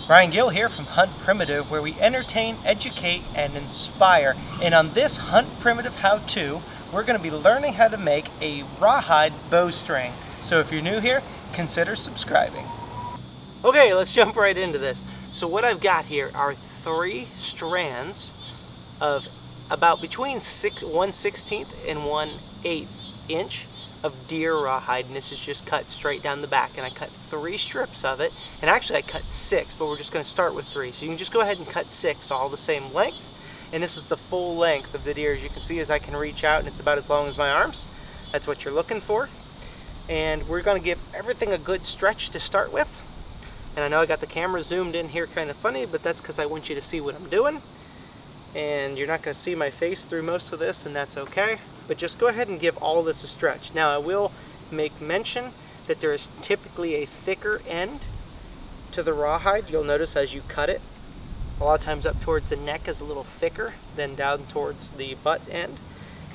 Ryan Gill here from Hunt Primitive, where we entertain, educate, and inspire. And on this Hunt Primitive how-to, we're going to be learning how to make a rawhide bowstring. So if you're new here, consider subscribing. Okay, let's jump right into this. So what I've got here are 3 strands of about between 1/16 and 1/8 inch of deer rawhide, and this is just cut straight down the back, and I cut 3 strips of it, and actually I cut 6, but we're just going to start with 3. So you can just go ahead and cut 6 all the same length, and this is the full length of the deer. As you can see, as I can reach out, and it's about as long as my arms. That's what you're looking for. And we're going to give everything a good stretch to start with. And I know I got the camera zoomed in here kind of funny, but that's because I want you to see what I'm doing. And you're not going to see my face through most of this, and that's okay. But just go ahead and give all this a stretch. Now I will make mention that there is typically a thicker end to the rawhide. You'll notice as you cut it, a lot of times up towards the neck is a little thicker than down towards the butt end.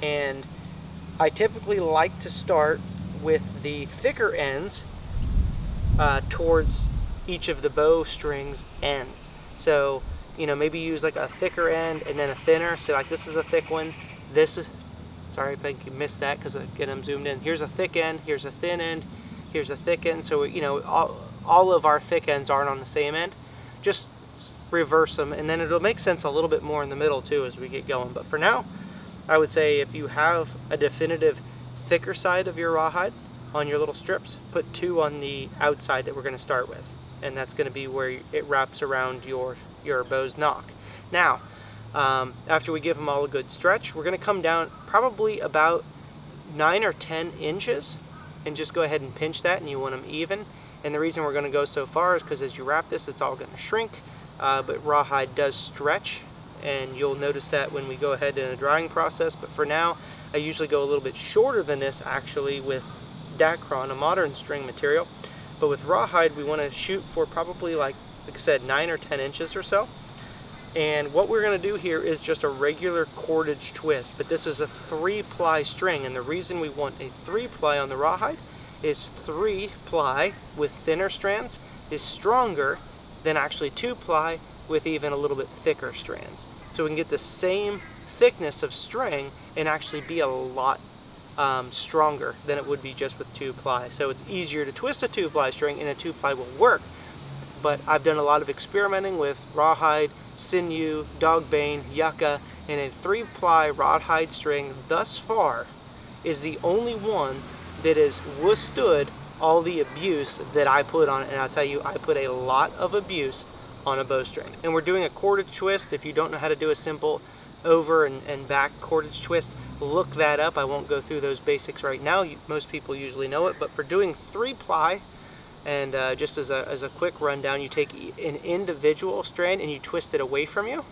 And I typically like to start with the thicker ends towards each of the bowstring's ends. So, you know, maybe use like a thicker end and then a thinner. So like this is a thick one. This is, sorry if I missed that because again I'm zoomed in. Here's a thick end, here's a thin end, here's a thick end. So, you know, all of our thick ends aren't on the same end. Just reverse them, and then it'll make sense a little bit more in the middle too as we get going. But for now, I would say if you have a definitive thicker side of your rawhide on your little strips, put 2 on the outside that we're going to start with. And that's going to be where it wraps around your bow's knock. Now, after we give them all a good stretch, we're going to come down probably about 9 or 10 inches and just go ahead and pinch that, and you want them even. And the reason we're going to go so far is because as you wrap this, it's all going to shrink, but rawhide does stretch, and you'll notice that when we go ahead in a drying process. But for now, I usually go a little bit shorter than this actually with Dacron, a modern string material. But with rawhide, we want to shoot for probably like I said, 9 or 10 inches or so. And what we're going to do here is just a regular cordage twist, but this is a 3-ply string, and the reason we want a 3-ply on the rawhide is 3-ply with thinner strands is stronger than actually 2-ply with even a little bit thicker strands. So we can get the same thickness of string and actually be a lot stronger than it would be just with 2-ply. So it's easier to twist a 2-ply string, and a 2-ply will work. But I've done a lot of experimenting with rawhide, sinew, dogbane, yucca, and a 3-ply rawhide string thus far is the only one that has withstood all the abuse that I put on it. And I'll tell you, I put a lot of abuse on a bowstring. And we're doing a cordage twist. If you don't know how to do a simple over and back cordage twist, look that up. I won't go through those basics right now. Most people usually know it, but for doing 3-ply, and just as a quick rundown, you take an individual strand and you twist it away from you,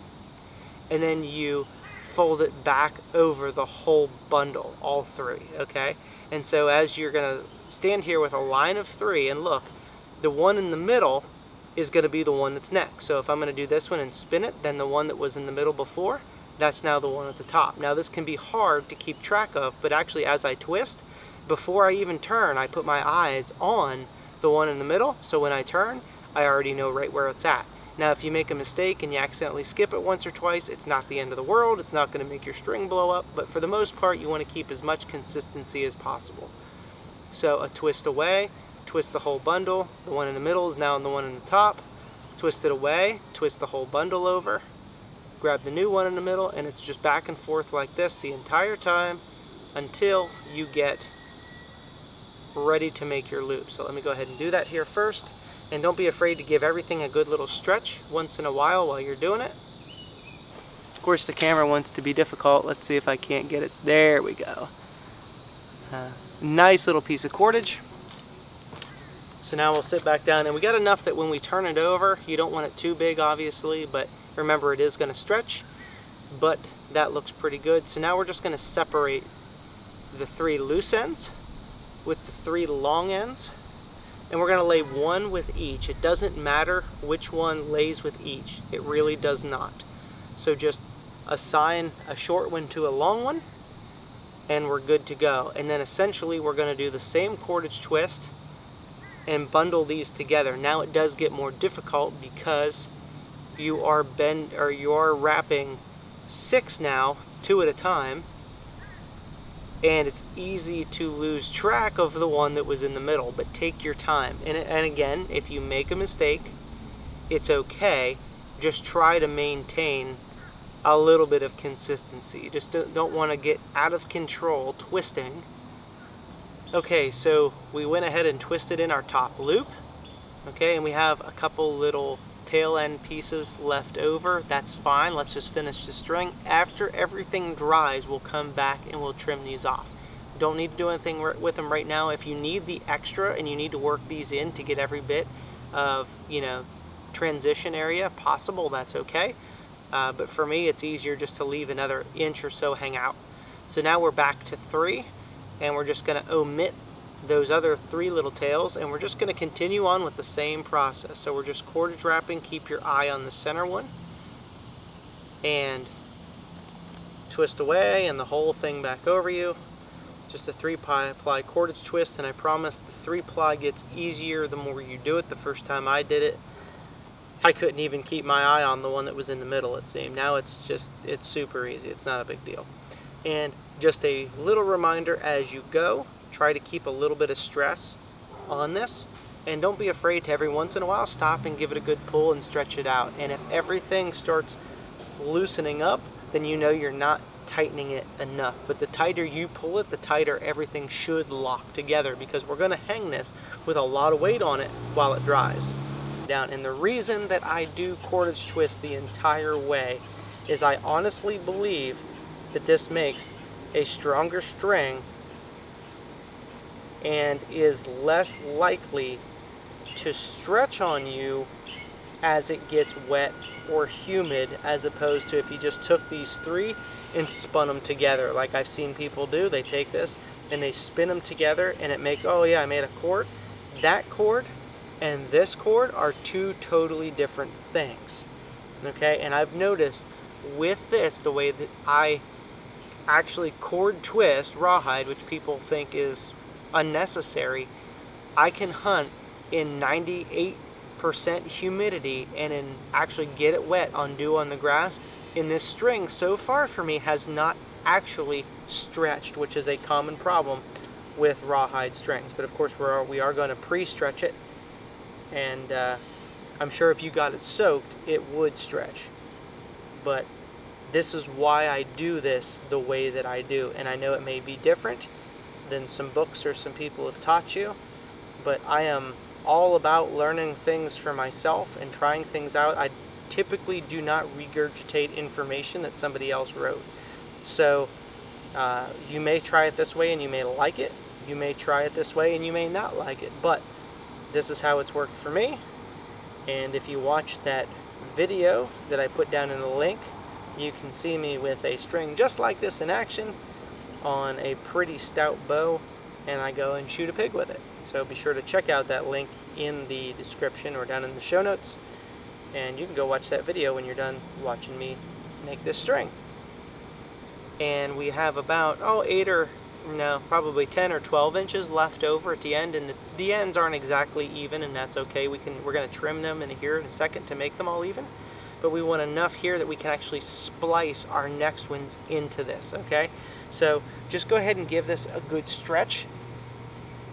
and then you fold it back over the whole bundle, all 3, okay? And so as you're going to stand here with a line of 3, and look, the one in the middle is going to be the one that's next. So if I'm going to do this one and spin it, then the one that was in the middle before, that's now the one at the top. Now this can be hard to keep track of, but actually as I twist, before I even turn, I put my eyes on the one in the middle, so when I turn, I already know right where it's at. Now if you make a mistake and you accidentally skip it once or twice, it's not the end of the world. It's not going to make your string blow up, but for the most part, you want to keep as much consistency as possible. So a twist away, twist the whole bundle. The one in the middle is now the one in the top. Twist it away, twist the whole bundle over, grab the new one in the middle, and it's just back and forth like this the entire time until you get ready to make your loop. So let me go ahead and do that here first, and don't be afraid to give everything a good little stretch once in a while you're doing it. Of course the camera wants to be difficult. Let's see if I can't get it. There we go. Nice little piece of cordage. So now we'll sit back down, and we got enough that when we turn it over, you don't want it too big obviously, but remember it is going to stretch, but that looks pretty good. So now we're just going to separate the 3 loose ends with the 3 long ends, and we're going to lay one with each. It doesn't matter which one lays with each. It really does not. So just assign a short one to a long one, and we're good to go. And then essentially we're going to do the same cordage twist and bundle these together. Now it does get more difficult because you are wrapping 6 now, 2 at a time, and it's easy to lose track of the one that was in the middle. But take your time, and again, if you make a mistake, it's okay. Just try to maintain a little bit of consistency. You just don't want to get out of control twisting. Okay, so we went ahead and twisted in our top loop. Okay, and we have a couple little tail end pieces left over. That's fine. Let's just finish the string. After everything dries, we'll come back and we'll trim these off. Don't need to do anything with them right now. If you need the extra and you need to work these in to get every bit of, transition area possible, that's okay. But for me, it's easier just to leave another inch or so hang out. So now we're back to 3, and we're just going to omit those other 3 little tails, and we're just going to continue on with the same process. So we're just cordage wrapping. Keep your eye on the center one, and twist away, and the whole thing back over you. Just a 3-ply cordage twist, and I promise the 3-ply gets easier the more you do it. The first time I did it, I couldn't even keep my eye on the one that was in the middle, it seemed. Now it's super easy. It's not a big deal. And just a little reminder as you go, try to keep a little bit of stress on this, and don't be afraid to every once in a while stop and give it a good pull and stretch it out. And if everything starts loosening up, then you know you're not tightening it enough. But the tighter you pull it, the tighter everything should lock together, because we're going to hang this with a lot of weight on it while it dries down. And the reason that I do cordage twist the entire way is I honestly believe that this makes a stronger string and is less likely to stretch on you as it gets wet or humid, as opposed to if you just took these 3 and spun them together like I've seen people do. They take this and they spin them together, and it makes, oh yeah, I made a cord. That cord and this cord are 2 totally different things. Okay, and I've noticed with this, the way that I actually cord twist rawhide, which people think is unnecessary, I can hunt in 98% humidity and actually get it wet on dew on the grass. And this string so far for me has not actually stretched, which is a common problem with rawhide strings. But of course we are going to pre-stretch it, and I'm sure if you got it soaked it would stretch. But this is why I do this the way that I do, and I know it may be different than some books or some people have taught you, but I am all about learning things for myself and trying things out. I typically do not regurgitate information that somebody else wrote. So you may try it this way and you may like it. You may try it this way and you may not like it, but this is how it's worked for me. And if you watch that video that I put down in the link, you can see me with a string just like this in action on a pretty stout bow, and I go and shoot a pig with it. So be sure to check out that link in the description or down in the show notes, and you can go watch that video when you're done watching me make this string. And we have about, probably 10 or 12 inches left over at the end, and the ends aren't exactly even, and that's okay. We're going to trim them in here in a second to make them all even, but we want enough here that we can actually splice our next ones into this, okay? So just go ahead and give this a good stretch.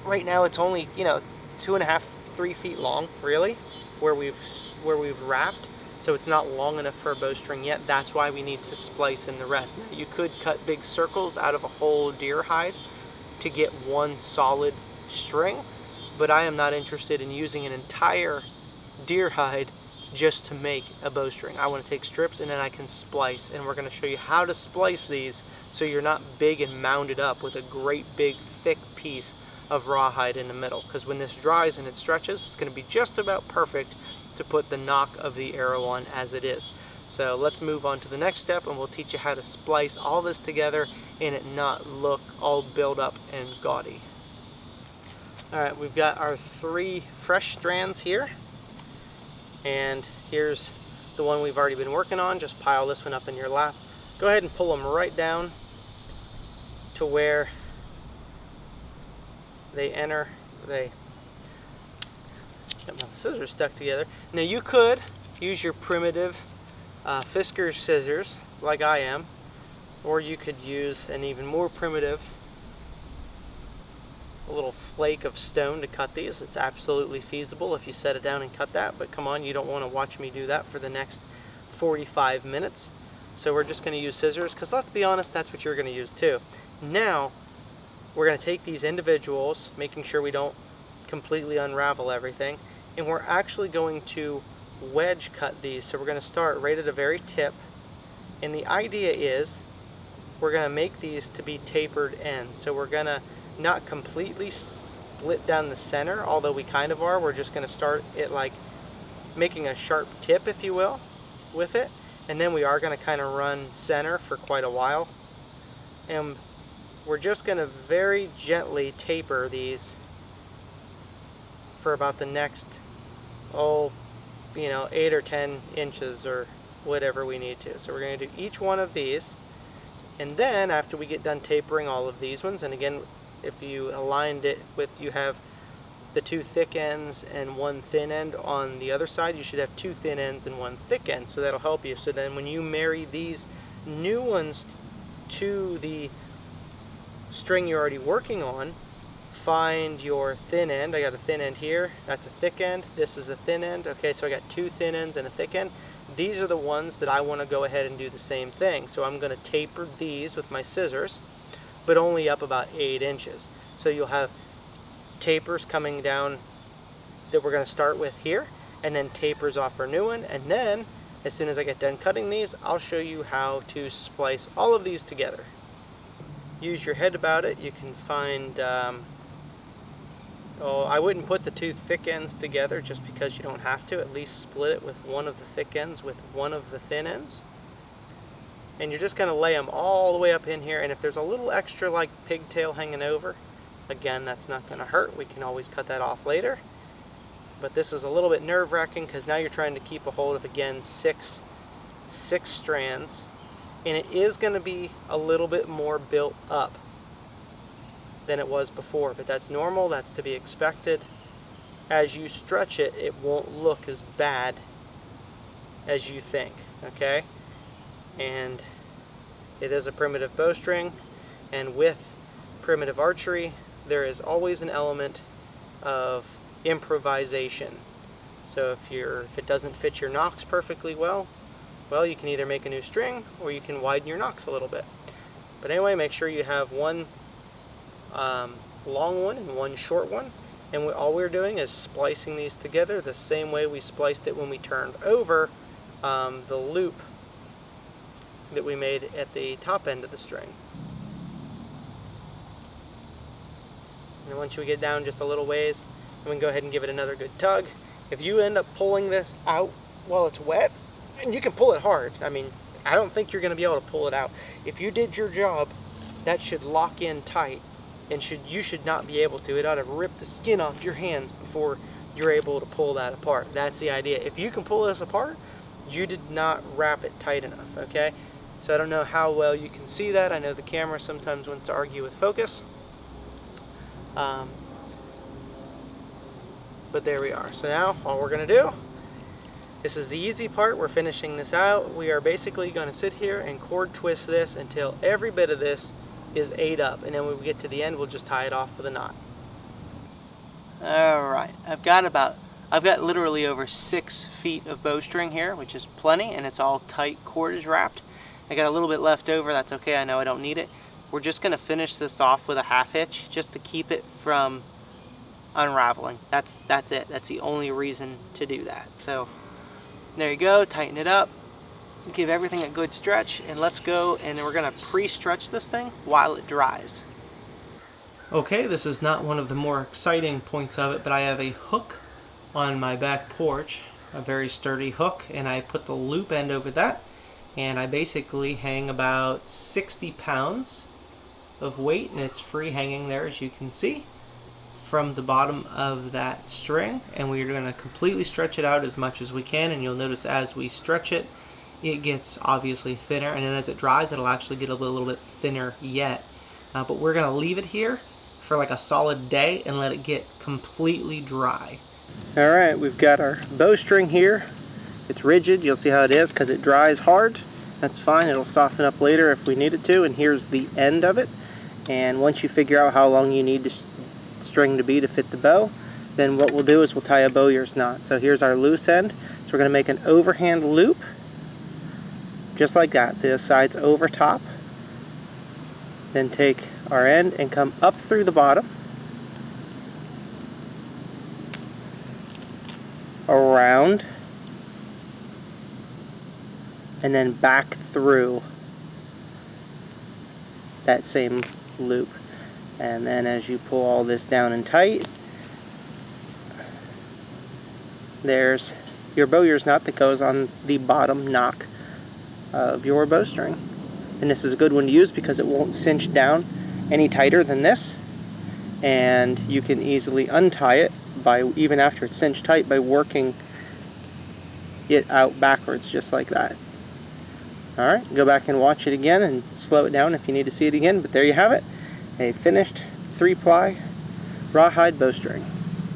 Right now it's only 2.5, 3 feet long, really, where we've wrapped. So it's not long enough for a bowstring yet. That's why we need to splice in the rest. Now, you could cut big circles out of a whole deer hide to get one solid string, but I am not interested in using an entire deer hide just to make a bowstring. I want to take strips and then I can splice, and we're going to show you how to splice these so you're not big and mounded up with a great big thick piece of rawhide in the middle, because when this dries and it stretches, it's going to be just about perfect to put the knock of the arrow on as it is. So let's move on to the next step, and we'll teach you how to splice all this together and it not look all built up and gaudy. Alright, we've got our 3 fresh strands here, and here's the one we've already been working on. Just pile this one up in your lap. Go ahead and pull them right down to where they Got my scissors stuck together. Now you could use your primitive Fiskars scissors, like I am, or you could use an even more primitive, a little flake of stone to cut these. It's absolutely feasible if you set it down and cut that, but come on, you don't want to watch me do that for the next 45 minutes. So we're just going to use scissors, because let's be honest, that's what you're going to use too. Now, we're going to take these individuals, making sure we don't completely unravel everything, and we're actually going to wedge cut these. So we're going to start right at the very tip, and the idea is we're going to make these to be tapered ends. So we're going to not completely split down the center, although we kind of are. We're just going to start it like making a sharp tip, if you will, with it, and then we are going to kind of run center for quite a while, and we're just going to very gently taper these for about the next 8 or 10 inches or whatever we need to. So we're going to do each one of these, and then after we get done tapering all of these ones, and again, if you aligned it with, you have the 2 thick ends and 1 thin end on the other side, you should have 2 thin ends and 1 thick end, so that'll help you. So then when you marry these new ones to the string you're already working on, find your thin end. I got a thin end here, that's a thick end, this is a thin end. Okay, so I got 2 thin ends and a thick end. These are the ones that I want to go ahead and do the same thing. So I'm going to taper these with my scissors, but only up about 8 inches. So you'll have tapers coming down that we're going to start with here, and then tapers off our new one, and then as soon as I get done cutting these, I'll show you how to splice all of these together. Use your head about it. You can find I wouldn't put the 2 thick ends together just because you don't have to. At least split it with one of the thick ends with one of the thin ends. And you're just going to lay them all the way up in here, and if there's a little extra like pigtail hanging over, again, that's not going to hurt. We can always cut that off later. But this is a little bit nerve-wracking because now you're trying to keep a hold of, again, six strands, and it is going to be a little bit more built up than it was before, but that's normal, that's to be expected. As you stretch it, it won't look as bad as you think, okay? And it is a primitive bowstring, and with primitive archery, there is always an element of improvisation. So if it doesn't fit your nocks perfectly well, you can either make a new string or you can widen your nocks a little bit. But anyway, make sure you have one long one and one short one, and all we're doing is splicing these together the same way we spliced it when we turned over the loop that we made at the top end of the string. And once we get down just a little ways, we can go ahead and give it another good tug. If you end up pulling this out while it's wet, and you can pull it hard, I mean, I don't think you're going to be able to pull it out. If you did your job, that should lock in tight, and you should not be able to. It ought to rip the skin off your hands before you're able to pull that apart. That's the idea. If you can pull this apart, you did not wrap it tight enough, okay? So I don't know how well you can see that. I know the camera sometimes wants to argue with focus. But there we are. So now all we're going to do, this is the easy part, we're finishing this out. We are basically going to sit here and cord twist this until every bit of this is ate up, and then when we get to the end, we'll just tie it off with a knot. Alright, I've got literally over 6 feet of bowstring here, which is plenty, and it's all tight cordage wrapped. I got a little bit left over, that's okay, I know I don't need it. We're just going to finish this off with a half hitch just to keep it from unraveling. That's it. That's the only reason to do that. So there you go, tighten it up, give everything a good stretch, and let's go, and then we're going to pre-stretch this thing while it dries. Okay, this is not one of the more exciting points of it, but I have a hook on my back porch, a very sturdy hook, and I put the loop end over that, and I basically hang about 60 pounds of weight, and it's free hanging there, as you can see, from the bottom of that string. And we're going to completely stretch it out as much as we can, and you'll notice as we stretch it, it gets obviously thinner, and then as it dries, it'll actually get a little bit thinner yet. But we're going to leave it here for like a solid day and let it get completely dry. Alright, we've got our bowstring here. It's rigid, you'll see how it is because it dries hard. That's fine, it'll soften up later if we need it to, and here's the end of it. And once you figure out how long you need the string to be to fit the bow, then what we'll do is we'll tie a bowyer's knot. So here's our loose end. So we're going to make an overhand loop, just like that. So the side's over top. Then take our end and come up through the bottom, around, and then back through that same loop. And then as you pull all this down and tight, there's your bowyer's knot that goes on the bottom nock of your bowstring. And this is a good one to use because it won't cinch down any tighter than this, and you can easily untie it by, even after it's cinched tight, by working it out backwards just like that. Alright, go back and watch it again and slow it down if you need to see it again, but there you have it, a finished 3-ply rawhide bowstring.